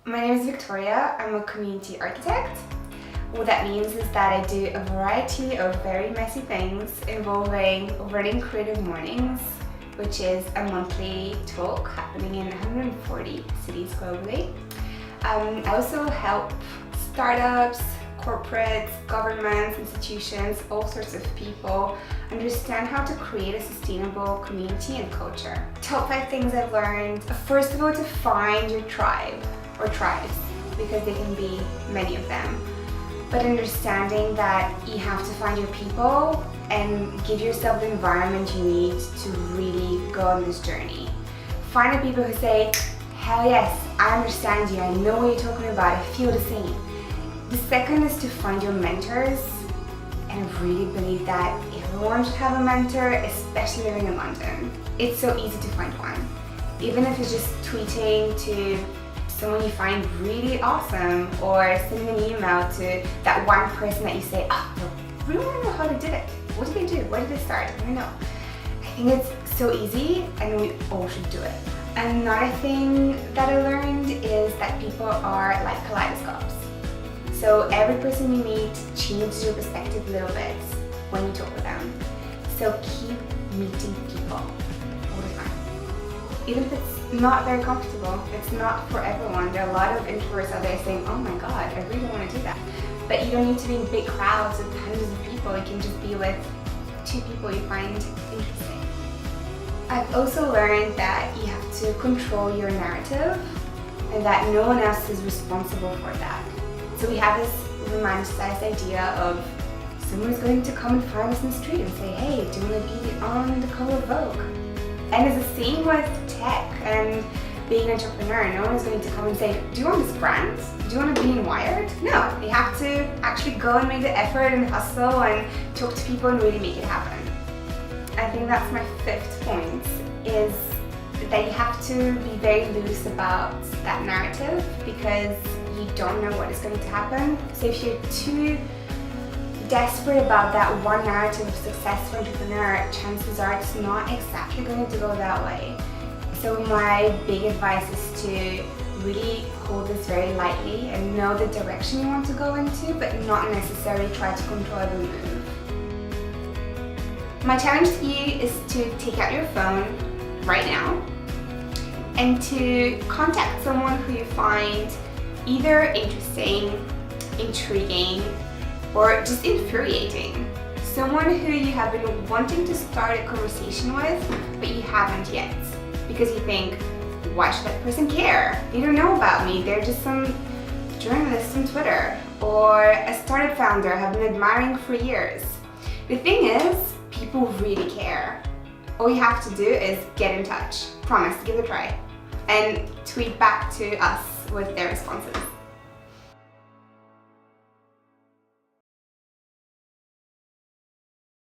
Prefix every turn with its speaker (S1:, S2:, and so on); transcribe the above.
S1: My name is Victoria. I'm a community architect. What that means is that I do a variety of very messy things involving running creative mornings, which is a monthly talk happening in 140 cities globally. I also help startups, corporates, governments, institutions, all sorts of people understand how to create a sustainable community and culture. Top 5 things I've learned. First of all, to find your tribe or tribes, because there can be many of them. But understanding that you have to find your people and give yourself the environment you need to really go on this journey. Find the people who say, hell yes, I understand you, I know what you're talking about, I feel the same. The second is to find your mentors, and I really believe that everyone should have a mentor, especially living in London. It's so easy to find one. Even if it's just tweeting to someone you find really awesome, or sending an email to that one person that you say, oh, I really want to know how they did it. What did they do? Where did they start? I don't know. I think it's so easy and we all should do it. Another thing that I learned is that people are like kaleidoscopes. So every person you meet changes your perspective a little bit when you talk with them. So keep meeting people all the time. Even if it's not very comfortable, it's not for everyone. There are a lot of introverts out there saying, oh my god, I really want to do that. But you don't need to be in big crowds with hundreds of people. You can just be with 2 people you find interesting. I've also learned that you have to control your narrative and that no one else is responsible for that. So we have this romanticized idea of someone's going to come and find us in the street and say, hey, do you want to be on the cover of Vogue? And it's the same with tech and being an entrepreneur. No one is going to come and say, do you want this grant? Do you want to be in Wired? No, you have to actually go and make the effort and hustle and talk to people and really make it happen. I think that's my 5th point, is that you have to be very loose about that narrative because you don't know what is going to happen. So if you're too desperate about that one narrative of success for entrepreneur, chances are it's not exactly going to go that way. So my big advice is to really hold this very lightly and know the direction you want to go into, but not necessarily try to control every move. My challenge to you is to take out your phone right now and to contact someone who you find either interesting, intriguing, or just infuriating. Someone who you have been wanting to start a conversation with, but you haven't yet. Because you think, why should that person care? They don't know about me, they're just some journalist on Twitter, or a startup founder I've been admiring for years. The thing is, people really care. All you have to do is get in touch. Promise, give it a try. And tweet back to us with their responses.